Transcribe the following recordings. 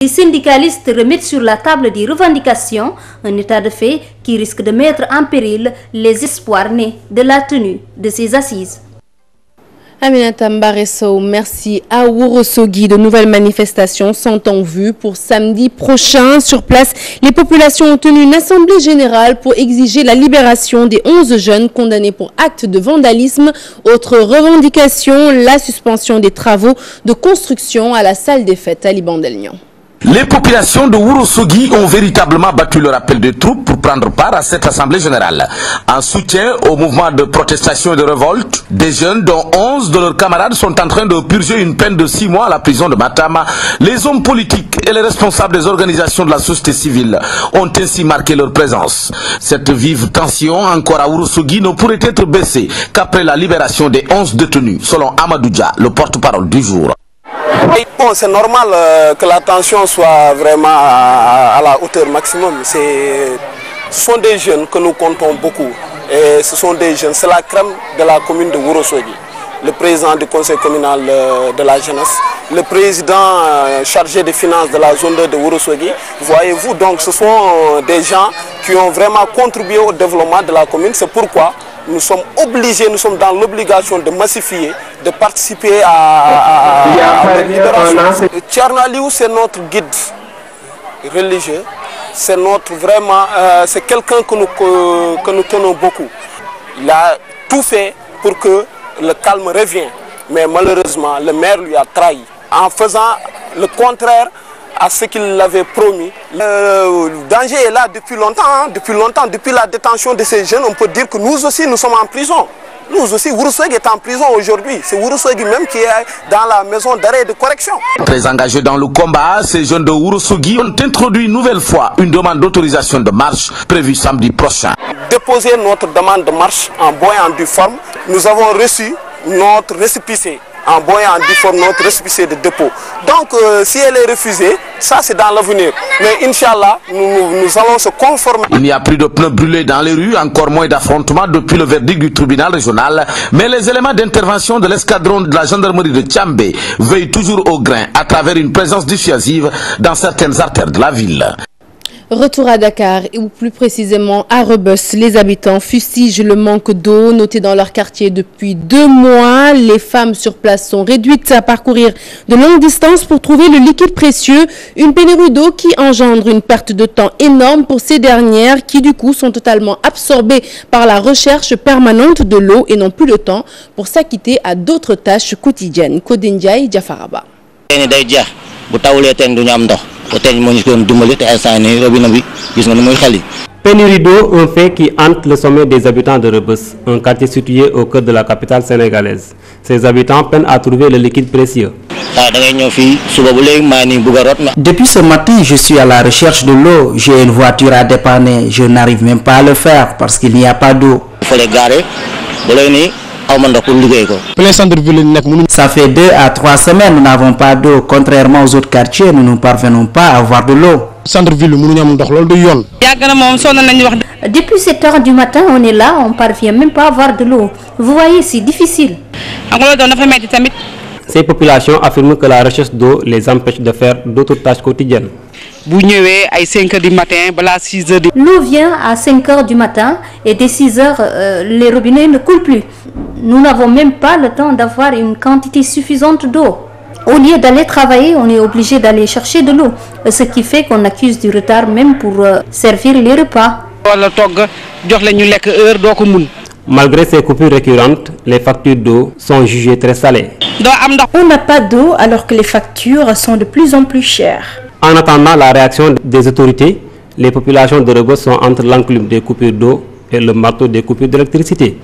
Les syndicalistes remettent sur la table des revendications, un état de fait qui risque de mettre en péril les espoirs nés de la tenue de ces assises. Aminata Mbaresso, merci. À Ourossogui, de nouvelles manifestations sont en vue pour samedi prochain. Sur place, les populations ont tenu une assemblée générale pour exiger la libération des 11 jeunes condamnés pour actes de vandalisme. Autre revendication, la suspension des travaux de construction à la salle des fêtes à Liban-Delnian. Les populations de Ourossogui ont véritablement battu leur appel de troupes pour prendre part à cette assemblée générale. En soutien au mouvement de protestation et de révolte, des jeunes dont 11 de leurs camarades sont en train de purger une peine de 6 mois à la prison de Matama. Les hommes politiques et les responsables des organisations de la société civile ont ainsi marqué leur présence. Cette vive tension encore à Ourossogui ne pourrait être baissée qu'après la libération des 11 détenus, selon Amadou Dia, le porte-parole du jour. Bon, c'est normal que la tension soit vraiment à la hauteur maximum. Ce sont des jeunes que nous comptons beaucoup. Et ce sont des jeunes, c'est la crème de la commune de Ourossogui. Le président du conseil communal de la jeunesse, le président chargé des finances de la zone 2 de Ourossogui. Voyez-vous, donc ce sont des gens qui ont vraiment contribué au développement de la commune. C'est pourquoi nous sommes obligés, nous sommes dans l'obligation de massifier, de participer à la libération. Thierno Aliou, c'est notre guide religieux, c'est notre vraiment, c'est quelqu'un que nous tenons beaucoup. Il a tout fait pour que le calme revienne, mais malheureusement, le maire lui a trahi en faisant le contraire à ce qu'il avait promis. Le danger est là depuis longtemps, depuis la détention de ces jeunes. On peut dire que nous aussi, nous sommes en prison. Nous aussi, Ourossogui est en prison aujourd'hui. C'est Ourossogui même qui est dans la maison d'arrêt et de correction. Très engagés dans le combat, ces jeunes de Ourossogui ont introduit une nouvelle fois une demande d'autorisation de marche prévue samedi prochain. Déposer notre demande de marche en bonne et en due forme, nous avons reçu notre récépissé en bonne et en due forme, notre récépissé de dépôt. Donc si elle est refusée, ça c'est dans l'avenir. Mais Inch'Allah, nous allons se conformer. Il n'y a plus de pneus brûlés dans les rues, encore moins d'affrontements depuis le verdict du tribunal régional. Mais les éléments d'intervention de l'escadron de la gendarmerie de Tchambé veillent toujours au grain à travers une présence dissuasive dans certaines artères de la ville. Retour à Dakar, ou plus précisément à Rebeuss, les habitants fustigent le manque d'eau noté dans leur quartier depuis 2 mois. Les femmes sur place sont réduites à parcourir de longues distances pour trouver le liquide précieux. Une pénurie d'eau qui engendre une perte de temps énorme pour ces dernières qui du coup sont totalement absorbées par la recherche permanente de l'eau et n'ont plus le temps pour s'acquitter à d'autres tâches quotidiennes. Kodindiaï Diafaraba. Pénurie d'eau, un fait qui hante le sommet des habitants de Rebeuss, un quartier situé au cœur de la capitale sénégalaise. Ces habitants peinent à trouver le liquide précieux. Depuis ce matin, je suis à la recherche de l'eau. J'ai une voiture à dépanner. Je n'arrive même pas à le faire parce qu'il n'y a pas d'eau. Ça fait 2 à 3 semaines, nous n'avons pas d'eau. Contrairement aux autres quartiers, nous ne parvenons pas à avoir de l'eau. Depuis 7 heures du matin, on est là, on ne parvient même pas à avoir de l'eau. Vous voyez, c'est difficile. Ces populations affirment que la recherche d'eau les empêche de faire d'autres tâches quotidiennes. L'eau vient à 5 heures du matin et dès 6 heures, les robinets ne coulent plus. Nous n'avons même pas le temps d'avoir une quantité suffisante d'eau. Au lieu d'aller travailler, on est obligé d'aller chercher de l'eau, ce qui fait qu'on accuse du retard même pour servir les repas. Malgré ces coupures récurrentes, les factures d'eau sont jugées très salées. On n'a pas d'eau alors que les factures sont de plus en plus chères. En attendant la réaction des autorités, les populations de Rebeuss sont entre l'enclume des coupures d'eau et le marteau des coupures d'électricité.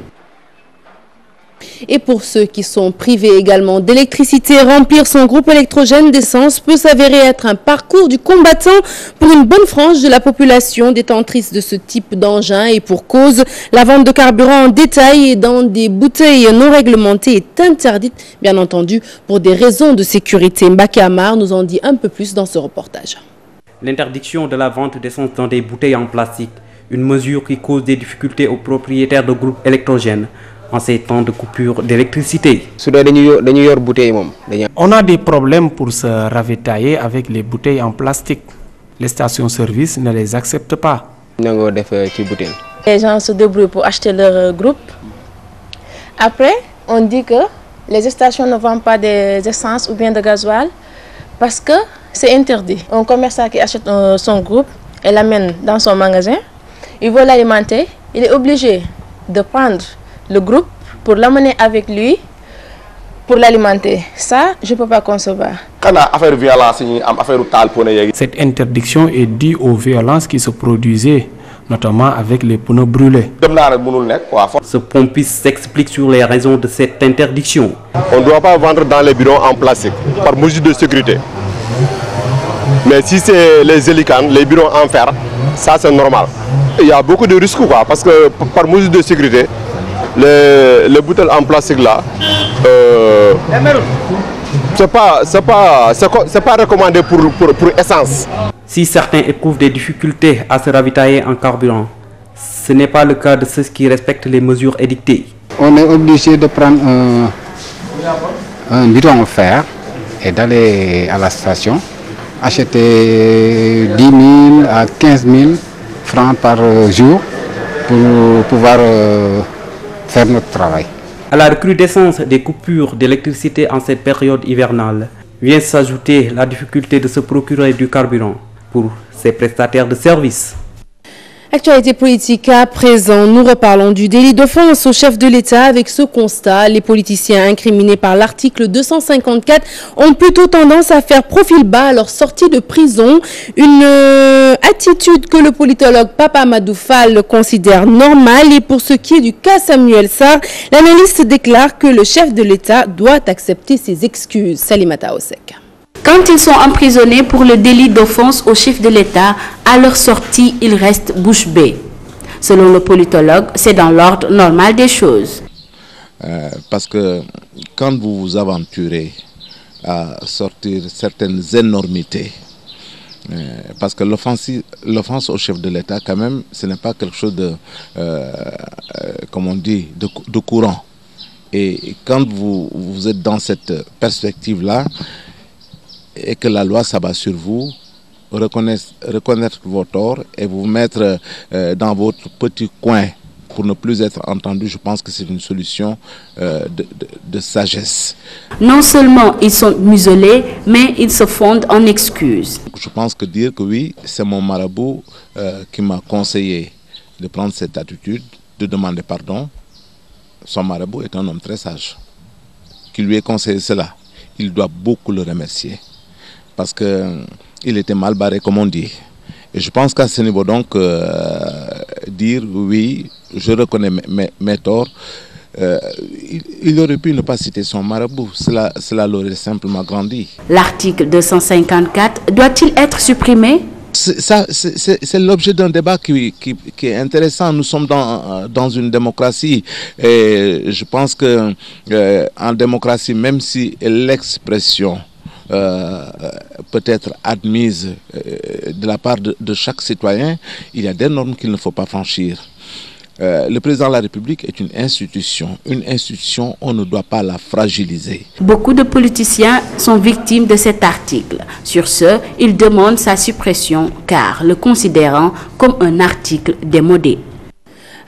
Et pour ceux qui sont privés également d'électricité, remplir son groupe électrogène d'essence peut s'avérer être un parcours du combattant pour une bonne frange de la population détentrice de ce type d'engin. Et pour cause, la vente de carburant en détail et dans des bouteilles non réglementées est interdite, bien entendu, pour des raisons de sécurité. Mbaké Amar nous en dit un peu plus dans ce reportage. L'interdiction de la vente d'essence dans des bouteilles en plastique, une mesure qui cause des difficultés aux propriétaires de groupes électrogènes. en ces temps de coupure d'électricité. On a des problèmes pour se ravitailler avec les bouteilles en plastique. Les stations-service ne les acceptent pas. Les gens se débrouillent pour acheter leur groupe. Après, on dit que les stations ne vendent pas des essences ou bien de gasoil parce que c'est interdit. Un commerçant qui achète son groupe et l'amène dans son magasin, il veut l'alimenter, il est obligé de prendre le groupe pour l'amener avec lui pour l'alimenter. Ça, je ne peux pas concevoir. Cette interdiction est due aux violences qui se produisaient, notamment avec les pneus brûlés. Ce pompiste s'explique sur les raisons de cette interdiction. On ne doit pas vendre dans les bureaux en plastique, par mesure de sécurité. Mais si c'est les hélicanes, les bureaux en fer, ça c'est normal. Il y a beaucoup de risques parce que par mesure de sécurité, les bouteilles en plastique là, c'est pas recommandé pour essence. Si certains éprouvent des difficultés à se ravitailler en carburant, ce n'est pas le cas de ceux qui respectent les mesures édictées. On est obligé de prendre un bidon en fer et d'aller à la station, acheter 10 000 à 15 000 francs par jour pour pouvoir faire notre travail. À la recrudescence des coupures d'électricité en cette période hivernale, vient s'ajouter la difficulté de se procurer du carburant pour ces prestataires de services. Actualité politique à présent, nous reparlons du délit d'offense au chef de l'État. Avec ce constat, les politiciens incriminés par l'article 254 ont plutôt tendance à faire profil bas à leur sortie de prison. Une attitude que le politologue Papa Amadou Fall considère normale. Et pour ce qui est du cas Samuel Sarr, l'analyste déclare que le chef de l'État doit accepter ses excuses. Salimata Osek. Quand ils sont emprisonnés pour le délit d'offense au chef de l'État, à leur sortie, ils restent bouche bée. Selon le politologue, c'est dans l'ordre normal des choses. Parce que quand vous vous aventurez à sortir certaines énormités, parce que l'offense au chef de l'État, quand même, ce n'est pas quelque chose de, comme on dit, de courant. Et quand vous êtes dans cette perspective-là, et que la loi s'abat sur vous, reconnaître vos torts et vous mettre dans votre petit coin pour ne plus être entendu, je pense que c'est une solution de sagesse. Non seulement ils sont muselés, mais ils se fondent en excuses. Je pense que dire que oui, c'est mon marabout qui m'a conseillé de prendre cette attitude, de demander pardon. Son marabout est un homme très sage, qui lui ait conseillé cela. Il doit beaucoup le remercier. Parce qu'il était mal barré, comme on dit. Et je pense qu'à ce niveau, donc, dire oui, je reconnais mes torts, il aurait pu ne pas citer son marabout. Cela l'aurait simplement grandi. L'article 254 doit-il être supprimé? C'est l'objet d'un débat qui est intéressant. Nous sommes dans une démocratie et je pense qu'en démocratie, même si l'expression peut être admise de la part de chaque citoyen, il y a des normes qu'il ne faut pas franchir. Le président de la République est une institution. Une institution, on ne doit pas la fragiliser. Beaucoup de politiciens sont victimes de cet article. Sur ce, ils demandent sa suppression car le considérant comme un article démodé.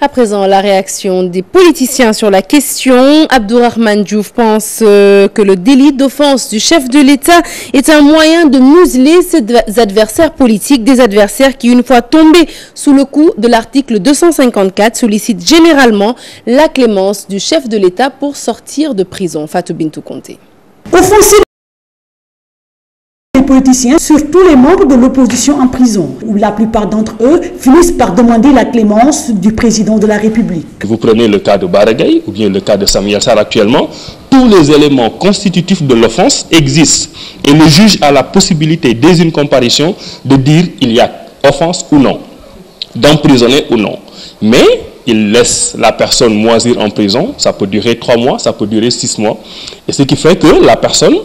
À présent, la réaction des politiciens sur la question. Abdourahmane Diouf pense que le délit d'offense du chef de l'État est un moyen de museler ses adversaires politiques, des adversaires qui, une fois tombés sous le coup de l'article 254, sollicitent généralement la clémence du chef de l'État pour sortir de prison. Fatou Bintou Conté. Offenser les politiciens, surtout les membres de l'opposition en prison, où la plupart d'entre eux finissent par demander la clémence du président de la République. Vous prenez le cas de Baragaï ou bien le cas de Samuel Sarr actuellement, tous les éléments constitutifs de l'offense existent et le juge a la possibilité, dès une comparution, de dire il y a offense ou non, d'emprisonner ou non. Mais il laisse la personne moisir en prison, ça peut durer 3 mois, ça peut durer 6 mois, et ce qui fait que la personne,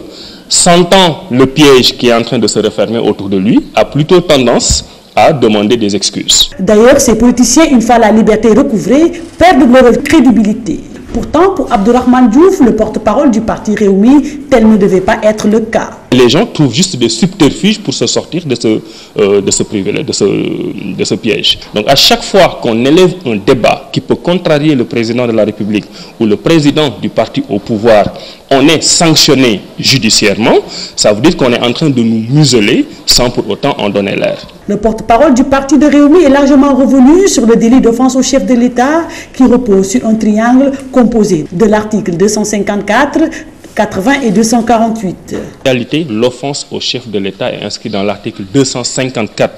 sentant le piège qui est en train de se refermer autour de lui, a plutôt tendance à demander des excuses. D'ailleurs, ces politiciens, une fois la liberté recouvrée, perdent leur crédibilité. Pourtant, pour Abdourahmane Diouf, le porte-parole du parti Rewmi, tel ne devait pas être le cas. Les gens trouvent juste des subterfuges pour se sortir de ce privilège, de ce piège. Donc à chaque fois qu'on élève un débat qui peut contrarier le président de la République ou le président du parti au pouvoir, on est sanctionné judiciairement. Ça veut dire qu'on est en train de nous museler sans pour autant en donner l'air. Le porte-parole du parti de Rewmi est largement revenu sur le délit d'offense au chef de l'État qui repose sur un triangle composé de l'article 254, 80 et 248. En réalité, l'offense au chef de l'État est inscrite dans l'article 254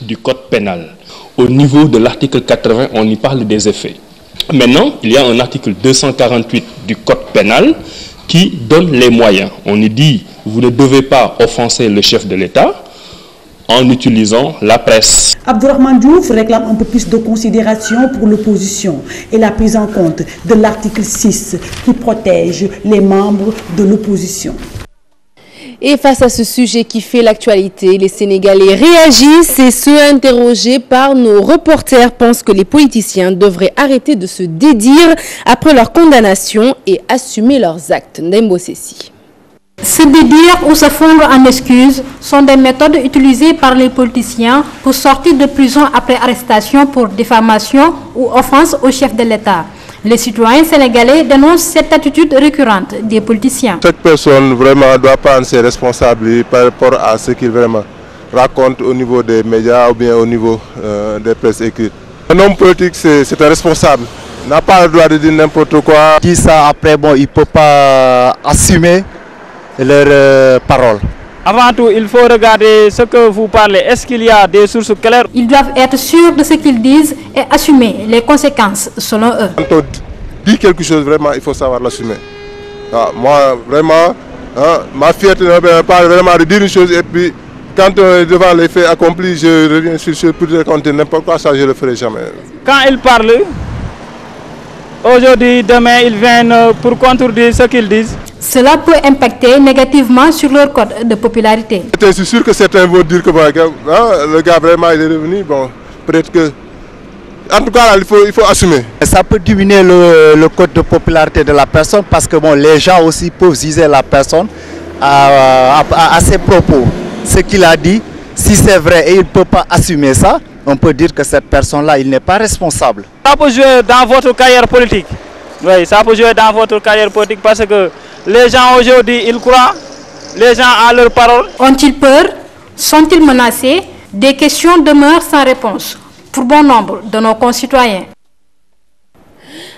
du Code pénal. Au niveau de l'article 80, on y parle des effets. Maintenant, il y a un article 248 du Code pénal qui donne les moyens. On y dit, vous ne devez pas offenser le chef de l'État en utilisant la presse. Abdourahmane Diouf réclame un peu plus de considération pour l'opposition et la prise en compte de l'article 6 qui protège les membres de l'opposition. Et face à ce sujet qui fait l'actualité, les Sénégalais réagissent et ceux interrogés par nos reporters pensent que les politiciens devraient arrêter de se dédire après leur condamnation et assumer leurs actes. Ndembo Sessi. Se dédire ou se fondre en excuses sont des méthodes utilisées par les politiciens pour sortir de prison après arrestation pour diffamation ou offense au chef de l'État. Les citoyens sénégalais dénoncent cette attitude récurrente des politiciens. Chaque personne vraiment doit prendre ses responsabilités par rapport à ce qu'il vraiment raconte au niveau des médias ou bien au niveau des presses écrites. Un homme politique, c'est un responsable. Il n'a pas le droit de dire n'importe quoi. Qui ça après, bon, il ne peut pas assumer leurs paroles. Avant tout, il faut regarder ce que vous parlez. Est-ce qu'il y a des sources claires? Ils doivent être sûrs de ce qu'ils disent et assumer les conséquences selon eux. Quand on dit quelque chose, vraiment, il faut savoir l'assumer. Moi, vraiment, ma fierté ne pas vraiment de dire une chose et puis quand devant les faits accomplis, je reviens sur ce pour raconter n'importe quoi, ça je ne le ferai jamais. Quand ils parlent, aujourd'hui, demain, ils viennent pour contredire ce qu'ils disent. Cela peut impacter négativement sur leur code de popularité. Je suis sûr que certains vont dire que le gars vraiment il est revenu. Bon, peut-être que... En tout cas, il faut assumer. Ça peut diminuer le code de popularité de la personne parce que bon, les gens aussi peuvent juger la personne à ses propos. Ce qu'il a dit, si c'est vrai et il ne peut pas assumer ça, on peut dire que cette personne-là, il n'est pas responsable. Ça peut jouer dans votre carrière politique. Oui, ça peut jouer dans votre carrière politique parce que les gens aujourd'hui, ils croient, les gens à leurs paroles. Ont-ils peur? Sont-ils menacés? Des questions demeurent sans réponse pour bon nombre de nos concitoyens.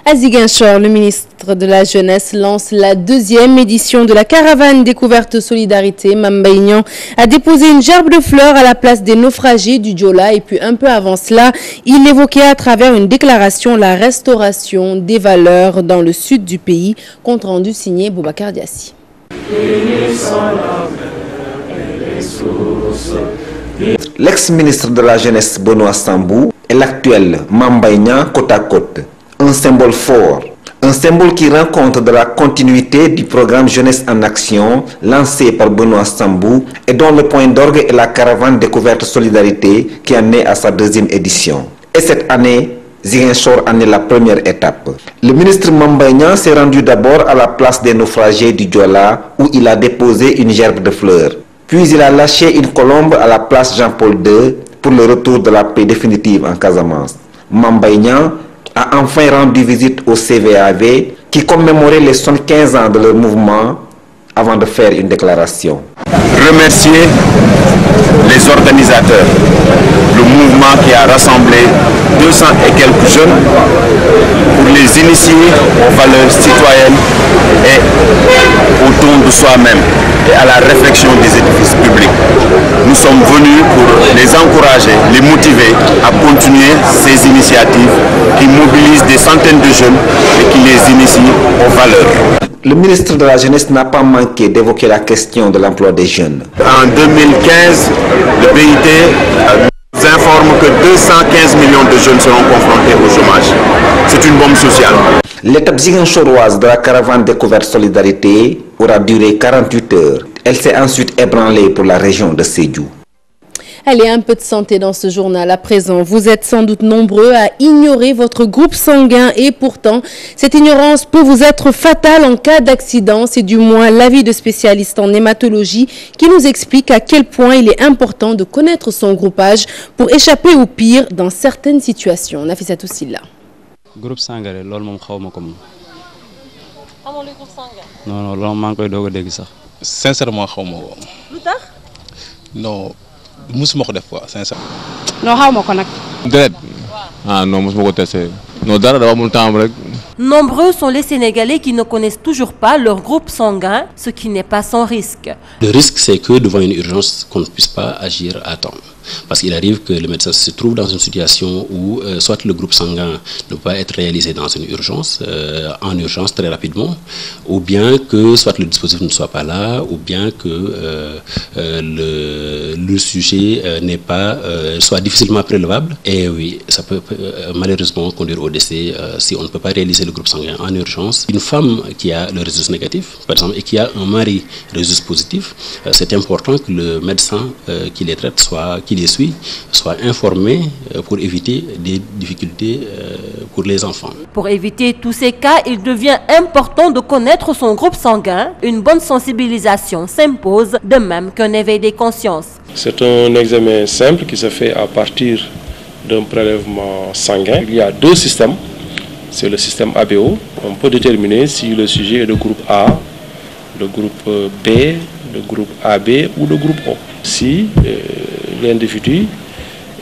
À Ziguinchor, le ministre de la Jeunesse lance la 2e édition de la caravane découverte solidarité. Mame Mbaye Niang a déposé une gerbe de fleurs à la place des naufragés du Diola et puis un peu avant cela, il évoquait à travers une déclaration la restauration des valeurs dans le sud du pays. Compte rendu signé Boubacar Diassi. L'ex-ministre de la Jeunesse Benoît Sambou et l'actuel Mame Mbaye Niang côte à côte. Un symbole fort, un symbole qui rend compte de la continuité du programme Jeunesse en Action lancé par Benoît Sambou et dont le point d'orgue est la caravane découverte solidarité qui en est à sa 2e édition. Et cette année, Ziguinchor en est la première étape. Le ministre Mame Mbaye Niang s'est rendu d'abord à la place des naufragés du Diola où il a déposé une gerbe de fleurs. Puis il a lâché une colombe à la place Jean-Paul II pour le retour de la paix définitive en Casamance. Mame Mbaye Niang a enfin rendu visite au CVAV qui commémorait les 75 ans de leur mouvement avant de faire une déclaration. Remercier les organisateurs, le mouvement qui a rassemblé 200 et quelques jeunes pour les initier aux valeurs citoyennes et au don de soi-même et à la réflexion des édifices publics. Nous sommes venus pour les encourager, les motiver à continuer ces initiatives qui mobilisent des centaines de jeunes et qui les initient aux valeurs. Le ministre de la Jeunesse n'a pas manqué d'évoquer la question de l'emploi des jeunes. En 2015, le BIT nous informe que 215 millions de jeunes seront confrontés au chômage. C'est une bombe sociale. L'étape ziguinchoroise de la caravane découverte solidarité aura duré 48 heures. Elle s'est ensuite ébranlée pour la région de Sédhiou. Allez, un peu de santé dans ce journal. À présent, vous êtes sans doute nombreux à ignorer votre groupe sanguin et pourtant, cette ignorance peut vous être fatale en cas d'accident. C'est du moins l'avis de spécialistes en hématologie qui nous explique à quel point il est important de connaître son groupage pour échapper au pire dans certaines situations. Nafissatou Silla. Groupe sanguin, loolu moom xawma ko moom. Amoo le groupe sanguin. Non loolu maa ngi koy doog a dégg sax. Sincèrement xawma ko. Lu tax? Non musuma ko def quoi sincèrement. Non xawma ko nag. Deret. Ah non musuma ko testé. Non dara dafa amul temps rek. Nombreux sont les Sénégalais qui ne connaissent toujours pas leur groupe sanguin, ce qui n'est pas sans risque. Le risque, c'est que devant une urgence, qu'on ne puisse pas agir à temps. Parce qu'il arrive que le médecin se trouve dans une situation où soit le groupe sanguin ne peut pas être réalisé dans une urgence, en urgence très rapidement, ou bien que soit le dispositif ne soit pas là, ou bien que le sujet soit difficilement prélevable. Et oui, ça peut malheureusement conduire au décès si on ne peut pas réaliser le groupe sanguin en urgence. Une femme qui a le résus négatif, par exemple, et qui a un mari résus positif, c'est important que le médecin qui les traite qui les suit soit informé pour éviter des difficultés pour les enfants. Pour éviter tous ces cas, il devient important de connaître son groupe sanguin. Une bonne sensibilisation s'impose, de même qu'un éveil des consciences. C'est un examen simple qui se fait à partir d'un prélèvement sanguin. Il y a deux systèmes. C'est le système ABO. On peut déterminer si le sujet est de groupe A, de groupe B, de groupe AB ou de groupe O. Si l'individu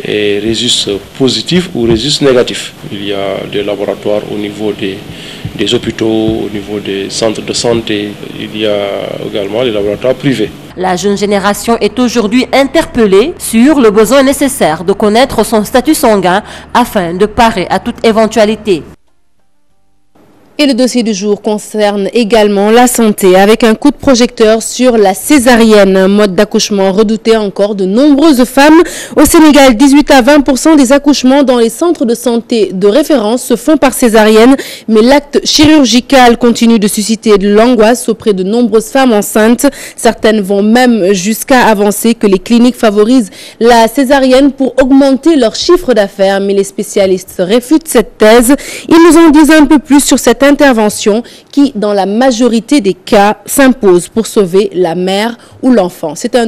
est résus positif ou résus négatif. Il y a des laboratoires au niveau des hôpitaux, au niveau des centres de santé. Il y a également les laboratoires privés. La jeune génération est aujourd'hui interpellée sur le besoin nécessaire de connaître son statut sanguin afin de parer à toute éventualité. Et le dossier du jour concerne également la santé avec un coup de projecteur sur la césarienne, un mode d'accouchement redouté encore de nombreuses femmes. Au Sénégal, 18 à 20% des accouchements dans les centres de santé de référence se font par césarienne, mais l'acte chirurgical continue de susciter de l'angoisse auprès de nombreuses femmes enceintes. Certaines vont même jusqu'à avancer que les cliniques favorisent la césarienne pour augmenter leur chiffre d'affaires, mais les spécialistes réfutent cette thèse. Ils nous en disent un peu plus sur cette intervention qui, dans la majorité des cas, s'impose pour sauver la mère ou l'enfant. C'est le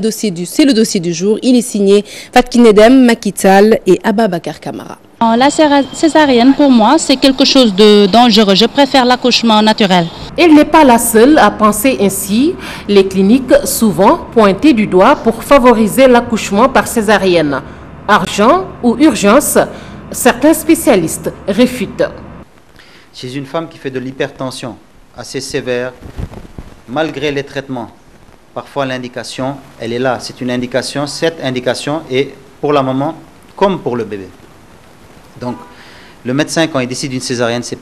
dossier du jour. Il est signé Fatkinedem Makital et Ababakar Kamara. La césarienne, pour moi, c'est quelque chose de dangereux. Je préfère l'accouchement naturel. Elle n'est pas la seule à penser ainsi. Les cliniques, souvent pointées du doigt pour favoriser l'accouchement par césarienne. Argent ou urgence, certains spécialistes réfutent. Chez une femme qui fait de l'hypertension assez sévère, malgré les traitements, parfois l'indication, elle est là. C'est une indication, cette indication est pour la maman comme pour le bébé. Donc, le médecin, quand il décide d'une césarienne, c'est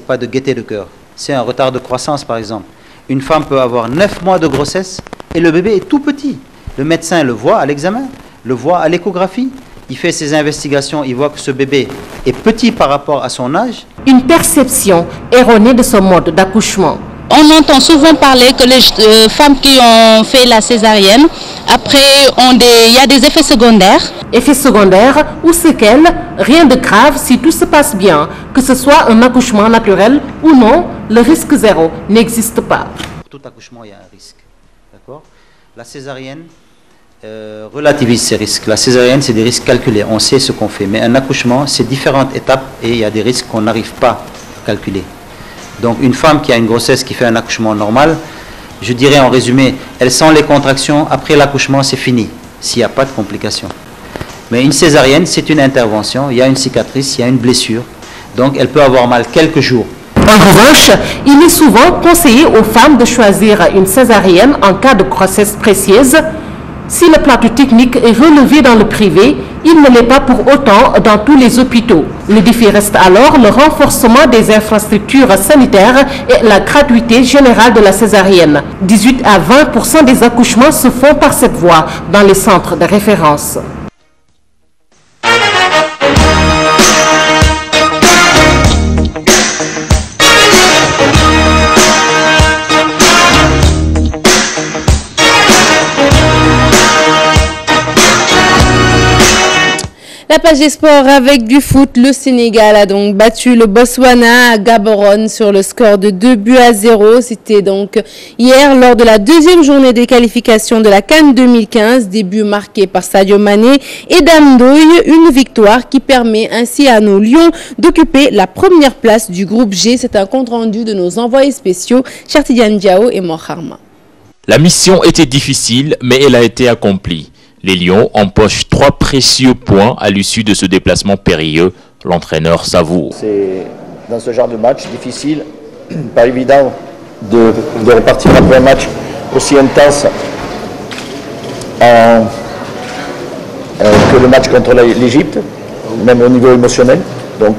pas de gaieté de cœur. C'est un retard de croissance, par exemple. Une femme peut avoir 9 mois de grossesse et le bébé est tout petit. Le médecin le voit à l'examen, le voit à l'échographie. Il fait ses investigations, il voit que ce bébé est petit par rapport à son âge. Une perception erronée de ce mode d'accouchement. On entend souvent parler que les femmes qui ont fait la césarienne, après, il y a des effets secondaires. Effets secondaires ou séquelles, rien de grave si tout se passe bien. Que ce soit un accouchement naturel ou non, le risque zéro n'existe pas. Pour tout accouchement, il y a un risque. D'accord ? La césarienne relativise ces risques. La césarienne, c'est des risques calculés. On sait ce qu'on fait. Mais un accouchement, c'est différentes étapes et il y a des risques qu'on n'arrive pas à calculer. Donc, une femme qui a une grossesse qui fait un accouchement normal, je dirais en résumé, elle sent les contractions. Après l'accouchement, c'est fini, s'il n'y a pas de complications. Mais une césarienne, c'est une intervention. Il y a une cicatrice, il y a une blessure. Donc, elle peut avoir mal quelques jours. En revanche, il est souvent conseillé aux femmes de choisir une césarienne en cas de grossesse précieuse. Si le plateau technique est relevé dans le privé, il ne l'est pas pour autant dans tous les hôpitaux. Le défi reste alors le renforcement des infrastructures sanitaires et la gratuité générale de la césarienne. 18 à 20% des accouchements se font par cette voie dans les centres de référence. La page des sports avec du foot. Le Sénégal a donc battu le Botswana à Gaborone sur le score de 2-0. C'était donc hier lors de la deuxième journée des qualifications de la CAN 2015. Début marqué par Sadio Mané et Dame Doye. Une victoire qui permet ainsi à nos Lions d'occuper la première place du groupe G. C'est un compte rendu de nos envoyés spéciaux, Chartidiane Diao et Moharma. La mission était difficile, mais elle a été accomplie. Les Lions empochent 3 précieux points à l'issue de ce déplacement périlleux. L'entraîneur savoure. C'est dans ce genre de match difficile, pas évident de repartir après un match aussi intense que le match contre l'Égypte, même au niveau émotionnel. Donc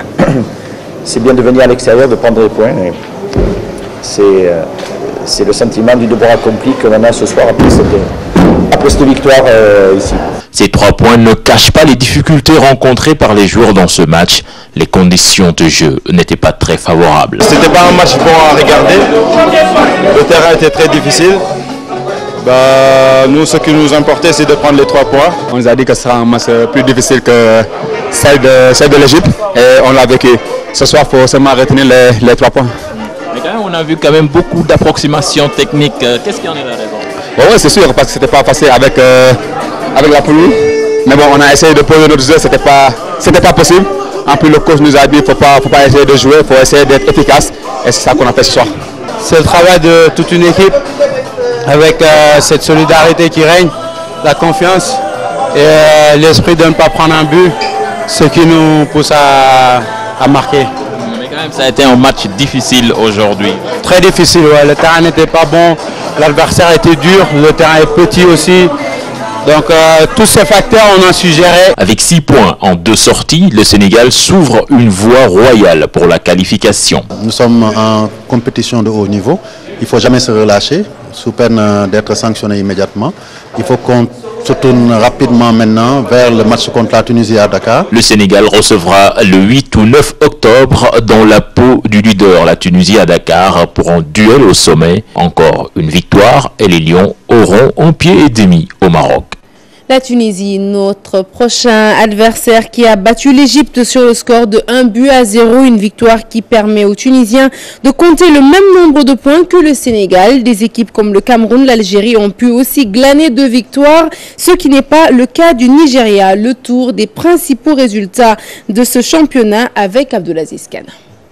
c'est bien de venir à l'extérieur, de prendre des points. C'est le sentiment du devoir accompli que l'on a ce soir après cette victoire ici. Ces 3 points ne cachent pas les difficultés rencontrées par les joueurs dans ce match. Les conditions de jeu n'étaient pas très favorables. C'était pas un match bon à regarder. Le terrain était très difficile. Nous, ce qui nous importait, c'est de prendre les 3 points. On nous a dit que ce sera un match plus difficile que celle de l'Égypte et on l'a vécu. Ce soir, il faut seulement retenir les 3 points. Mais quand même, on a vu quand même beaucoup d'approximations techniques. Qu'est-ce qui en est la raison? Oui, c'est sûr, parce que c'était pas facile avec la pluie. Mais bon, on a essayé de poser notre jeu, c'était pas possible. En plus, le coach nous a dit qu'il ne faut pas essayer de jouer, il faut essayer d'être efficace. Et c'est ça qu'on a fait ce soir. C'est le travail de toute une équipe, avec cette solidarité qui règne, la confiance et l'esprit de ne pas prendre un but, ce qui nous pousse à marquer. Mais quand même, ça a été un match difficile aujourd'hui. Très difficile, ouais. Le terrain n'était pas bon, l'adversaire était dur, le terrain est petit aussi. Donc tous ces facteurs, on a suggéré. Avec 6 points en 2 sorties, le Sénégal s'ouvre une voie royale pour la qualification. Nous sommes en compétition de haut niveau. Il ne faut jamais se relâcher, sous peine d'être sanctionné immédiatement. Il faut qu'on se tourne rapidement maintenant vers le match contre la Tunisie à Dakar. Le Sénégal recevra le 8 ou 9 octobre dans la peau du leader, la Tunisie à Dakar, pour un duel au sommet. Encore une victoire et les Lions auront un pied et demi au Maroc. La Tunisie, notre prochain adversaire qui a battu l'Égypte sur le score de 1-0, une victoire qui permet aux Tunisiens de compter le même nombre de points que le Sénégal. Des équipes comme le Cameroun, l'Algérie ont pu aussi glaner 2 victoires, ce qui n'est pas le cas du Nigeria. Le tour des principaux résultats de ce championnat avec Abdelaziz Kane.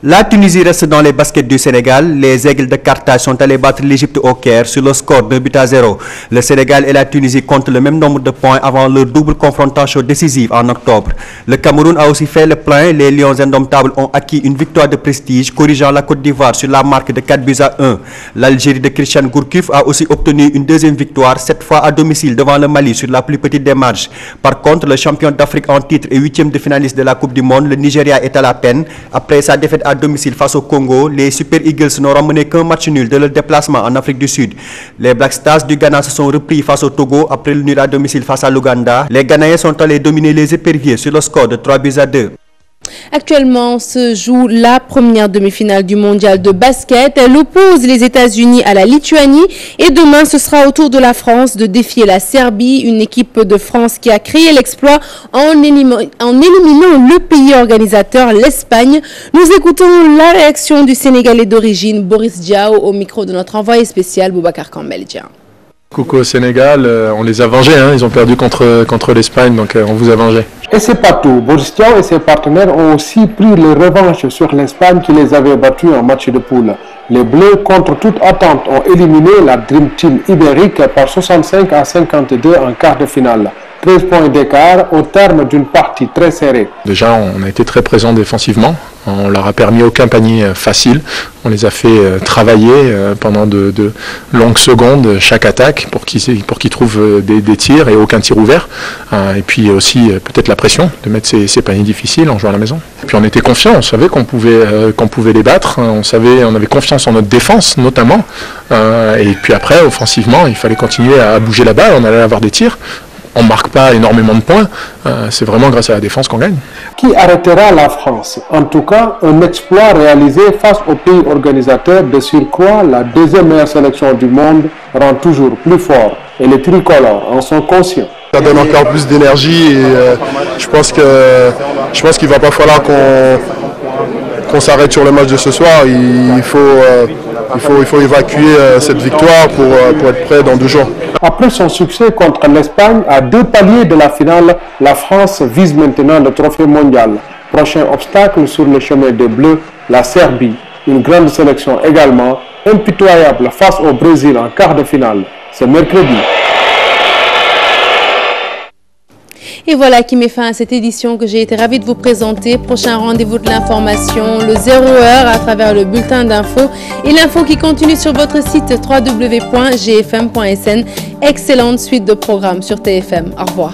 La Tunisie reste dans les baskets du Sénégal. Les Aigles de Carthage sont allés battre l'Égypte au Caire sur le score de 1-0. Le Sénégal et la Tunisie comptent le même nombre de points avant leur double confrontation décisive en octobre. Le Cameroun a aussi fait le plein. Les Lions indomptables ont acquis une victoire de prestige, corrigeant la Côte d'Ivoire sur la marque de 4-1. L'Algérie de Christian Gourcuff a aussi obtenu une deuxième victoire, cette fois à domicile devant le Mali sur la plus petite des marges. Par contre, le champion d'Afrique en titre et 8e de finaliste de la Coupe du Monde, le Nigeria, est à la peine. Après sa défaite à domicile face au Congo, les Super Eagles n'ont ramené qu'un match nul de leur déplacement en Afrique du Sud. Les Black Stars du Ghana se sont repris face au Togo après le nul à domicile face à l'Ouganda. Les Ghanéens sont allés dominer les Éperviers sur le score de 3-2. Actuellement se joue la première demi-finale du mondial de basket. Elle oppose les États-Unis à la Lituanie et demain ce sera au tour de la France de défier la Serbie, une équipe de France qui a créé l'exploit en éliminant le pays organisateur, l'Espagne. Nous écoutons la réaction du Sénégalais d'origine Boris Diaw au micro de notre envoyé spécial Boubacar Kambel. Coucou au Sénégal, on les a vengés, hein. Ils ont perdu contre l'Espagne, donc on vous a vengés. Et c'est pas tout. Boris Diaw et ses partenaires ont aussi pris leur revanche sur l'Espagne qui les avait battus en match de poule. Les Bleus, contre toute attente, ont éliminé la Dream Team ibérique par 65-52 en quart de finale. 13 points d'écart au terme d'une partie très serrée. Déjà, on a été très présents défensivement. On leur a permis aucun panier facile. On les a fait travailler pendant de longues secondes chaque attaque pour qu'ils trouvent des tirs et aucun tir ouvert. Et puis aussi peut-être la pression de mettre ces paniers difficiles en jouant à la maison. Et puis on était confiants, on savait qu'on pouvait les battre. On avait confiance en notre défense notamment. Et puis après, offensivement, il fallait continuer à bouger la balle. On allait avoir des tirs. On ne marque pas énormément de points, c'est vraiment grâce à la défense qu'on gagne. Qui arrêtera la France? En tout cas, un exploit réalisé face au pays organisateur. De surcroît, la deuxième meilleure sélection du monde rend toujours plus fort et les tricolores en sont conscients. Ça donne encore plus d'énergie et je pense qu'il ne va pas falloir qu'on s'arrête sur le match de ce soir. Il faut évacuer cette victoire pour être prêt dans 2 jours. Après son succès contre l'Espagne, à 2 paliers de la finale, la France vise maintenant le trophée mondial. Prochain obstacle sur le chemin des Bleus, la Serbie. Une grande sélection également, impitoyable face au Brésil en quart de finale. Ce mercredi. Et voilà qui met fin à cette édition que j'ai été ravie de vous présenter. Prochain rendez-vous de l'information, le 0h à travers le bulletin d'info et l'info qui continue sur votre site www.gfm.sn. Excellente suite de programmes sur TFM. Au revoir.